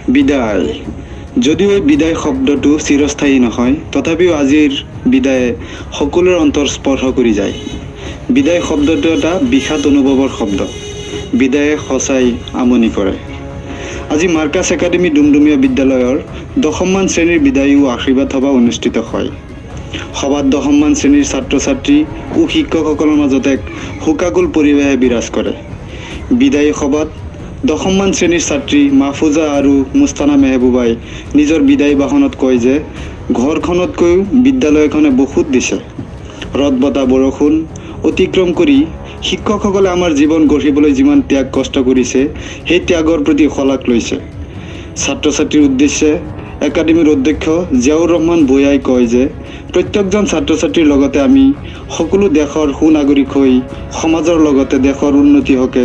বিদায়। যদিও এই বিদায় শব্দটো চিৰস্থায়ী নহয়, তথাপিও আজিৰ বিদায়ে সকলোৰে অন্তৰ স্পৰ্শ কৰি যায়। বিদায় শব্দটো এটা বিষাদ অনুভৱৰ শব্দ। বিদায়ে সঁচাই আমনি কৰে। আজি মাৰ্কাছ একাডেমী ডুমডুমীয়া বিদ্যালয়ৰ 10মান শ্ৰেণীৰ বিদায়ী আশীৰ্বাদ সভা অনুষ্ঠিত হয়। সভাত 10মান শ্ৰেণীৰ ছাত্ৰ ছাত্ৰী ও শিক্ষকসকলৰ মাজত এক শোকাকুল পৰিৱেশে বিৰাজ কৰে। বিদায়ী সভাত 10মান শ্ৰেণীৰ ছাত্ৰী মাহফুজা আৰু মুস্তানা মেহবুবাই নিজৰ বিদায়ী ভাষণত কয় যে ঘৰখনতকৈও বিদ্যালয়খনে বহুত দিছে। ৰদ বতাহ বৰষুণ অতিক্ৰম কৰি শিক্ষকসকলে আমাৰ জীৱন গঢ়িবলৈ যিমান ত্যাগ কষ্ট কৰিছে, সেই ত্যাগৰ প্ৰতি শলাগ লৈছে। ছাত্ৰ ছাত্ৰীৰ উদ্দেশ্যে একাডেমীৰ অধ্যক্ষ জিয়াউৰ ৰহমান ভূঞাই কয় যে প্ৰত্যেকজন ছাত্ৰ ছাত্ৰীৰ লগতে আমি সকলো দেশৰ সুনাগৰিক হৈ সমাজৰ লগতে দেশৰ উন্নতি হকে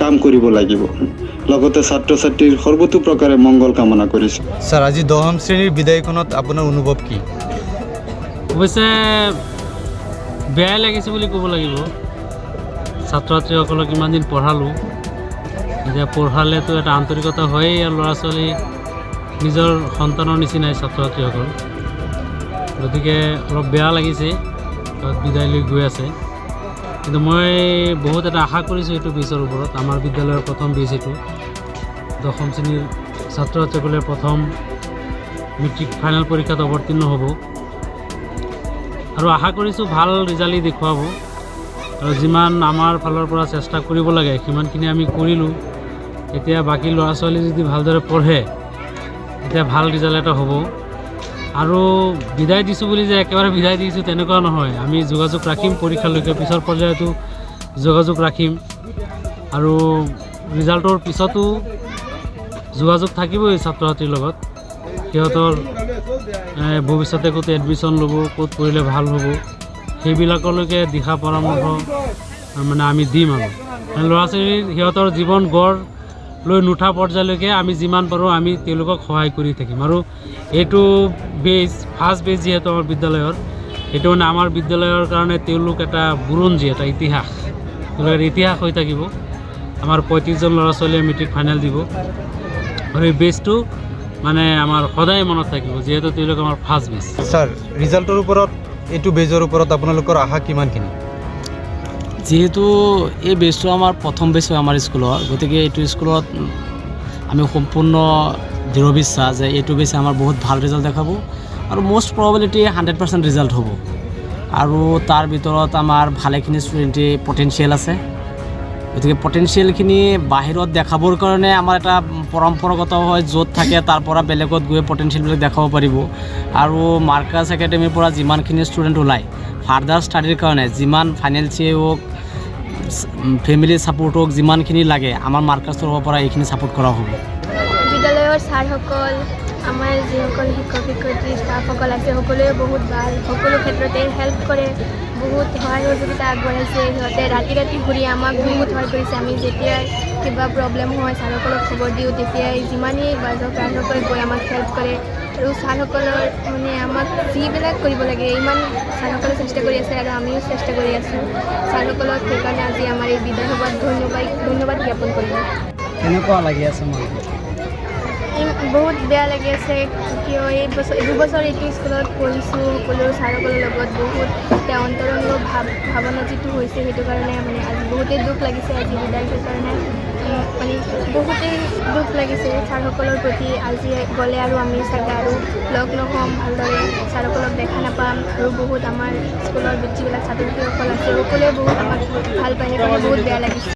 কাম কৰিব লাগিব। লগতে ছাত্ৰ ছাত্ৰীৰ সৰ্বতো প্ৰকাৰে মংগল কামনা কৰিছে। স্যাৰ, আজি 10ম শ্ৰেণীৰ বিদায়খনত আপোনাৰ অনুভৱ কি? অৱশ্যে বেয়াই লাগিছে বুলি ক'ব লাগিব। ছাত্ৰ ছাত্ৰীসকলক ইমান দিন পঢ়ালোঁ, এতিয়া পঢ়ালেতো এটা আন্তৰিকতা হয়েই, আৰু ল'ৰা ছোৱালী নিজৰ সন্তানৰ নিচিনাই ছাত্ৰ ছাত্ৰীসকল। গতিকে অলপ বেয়া লাগিছে বিদায় লৈ গৈ আছে। কিন্তু মই বহুত এটা আশা কৰিছোঁ এইটো বেচৰ ওপৰত। আমাৰ বিদ্যালয়ৰ প্ৰথম বেচ এইটো। 10ম শ্ৰেণীৰ ছাত্ৰ ছাত্ৰীসকলে প্ৰথম মেট্ৰিক ফাইনেল পৰীক্ষাত অৱতীৰ্ণ হ'ব, আৰু আশা কৰিছোঁ ভাল ৰিজাল্ট দেখুৱাব। আৰু যিমান আমাৰ ফালৰ পৰা চেষ্টা কৰিব লাগে সিমানখিনি আমি কৰিলোঁ। এতিয়া বাকী ল'ৰা ছোৱালী যদি ভালদৰে পঢ়ে এতিয়া ভাল ৰিজাল্ট এটা হ'ব। আৰু বিদায় দিছোঁ বুলি যে একেবাৰে বিদায় দিছোঁ তেনেকুৱা নহয়, আমি যোগাযোগ ৰাখিম পৰীক্ষালৈকে, পিছৰ পৰ্যায়তো যোগাযোগ ৰাখিম। আৰু ৰিজাল্টৰ পিছতো যোগাযোগ থাকিবই ছাত্ৰ ছাত্ৰীৰ লগত। সিহঁতৰ ভৱিষ্যতে ক'ত এডমিশ্যন ল'ব, ক'ত পঢ়িলে ভাল হ'ব, সেইবিলাকলৈকে দিহা পৰামৰ্শ মানে আমি দিম। আৰু ল'ৰা ছোৱালীৰ সিহঁতৰ জীৱন গঢ় লৈ নুঠা পৰ্যায়লৈকে আমি যিমান পাৰোঁ আমি তেওঁলোকক সহায় কৰি থাকিম। আৰু এইটো বেজ, ফাৰ্ষ্ট বেজ যিহেতু আমাৰ বিদ্যালয়ৰ, এইটো মানে আমাৰ বিদ্যালয়ৰ কাৰণে তেওঁলোক এটা বুৰঞ্জী, এটা ইতিহাস, তেওঁলোকৰ ইতিহাস হৈ থাকিব। আমাৰ 35জন ল'ৰা ছোৱালীয়ে মেট্ৰিক ফাইনেল দিব, আৰু এই বেজটো মানে আমাৰ সদায় মনত থাকিব, যিহেতু তেওঁলোক আমাৰ ফাৰ্ষ্ট বেজ। স্যাৰ, ৰিজাল্টৰ ওপৰত, এইটো বেজৰ ওপৰত আপোনালোকৰ আশা কিমানখিনি? যিহেতু এই বেজটো আমাৰ প্ৰথম বেজ হয় আমাৰ স্কুলৰ, গতিকে এইটো স্কুলত আমি সম্পূৰ্ণ দৃঢ় বিশ্বাস যে এইটো বেজে আমাৰ বহুত ভাল ৰিজাল্ট দেখাব, আৰু মষ্ট প্ৰবেবিলিটি 100% ৰিজাল্ট হ'ব। আৰু তাৰ ভিতৰত আমাৰ ভালেখিনি ষ্টুডেণ্টে পটেঞ্চিয়েল আছে। গতিকে পটেঞ্চিয়েলখিনি বাহিৰত দেখাবৰ কাৰণে আমাৰ এটা পৰম্পৰাগত হয়, য'ত থাকে তাৰ পৰা বেলেগত গৈ পটেঞ্চিয়েলবিলাক দেখাব পাৰিব। আৰু মাৰ্কাছ একাডেমীৰ পৰা যিমানখিনি ষ্টুডেণ্ট ওলায় ফাৰ্ডাৰ ষ্টাডিৰ কাৰণে, যিমান ফাইনেন্সিয়েল হওক, ফেমিলি ছাপোৰ্ট হওক, যিমানখিনি লাগে আমাৰ মাৰ্কাছৰ পৰা এইখিনি ছাপোৰ্ট কৰা হ'ব। বিদ্যালয়ৰ ছাৰসকল, আমাৰ যিসকল শিক্ষক শিক্ষয়িত্ৰী ষ্টাফসকল আছে সকলোৱে বহুত ভাল, সকলো ক্ষেত্ৰতে হেল্প কৰে, বহুত সহায় সহযোগিতা আগবঢ়াইছে। সিহঁতে ৰাতি ৰাতি ঘূৰি আমাক বহুত সহায় কৰিছে। আমি যেতিয়াই কিবা প্ৰব্লেম হয় ছাৰসকলক খবৰ দিওঁ, তেতিয়াই যিমানেই বাজক ছাৰসকলে গৈ আমাক হেল্প কৰে। আৰু ছাৰসকলৰ মানে আমাক যিবিলাক কৰিব লাগে ইমান ছাৰসকলে চেষ্টা কৰি আছে, আৰু আমিও চেষ্টা কৰি আছোঁ ছাৰসকলক। সেইকাৰণে আজি আমাৰ এই বিদায় সভাত ধন্যবাদ জ্ঞাপন কৰিলোঁ। কেনেকুৱা লাগি আছে মনটো? বহুত বেয়া লাগি আছে, কিয় দুবছৰ এইটো স্কুলত পঢ়িছোঁ, সকলো ছাৰসকলৰ লগত বহুত এতিয়া অন্তৰংগ ভাৱনা যিটো হৈছে, সেইটো কাৰণে মানে আজি বহুতেই দুখ লাগিছে। আজি বিদায়ৰ কাৰণে মানে বহুতেই দুখ লাগিছে ছাৰসকলৰ প্ৰতি। আজি গ'লে আৰু আমি চাগে আৰু লগ নহ'ম, ভালদৰে ছাৰসকলক দেখা নাপাম। আৰু বহুত আমাৰ স্কুলৰ যিবিলাক ছাত্ৰ ছাত্ৰীসকল আছে সকলোৱে বহুত আমাক ভাল পায়, সেইকাৰণে বহুত বেয়া লাগিছে।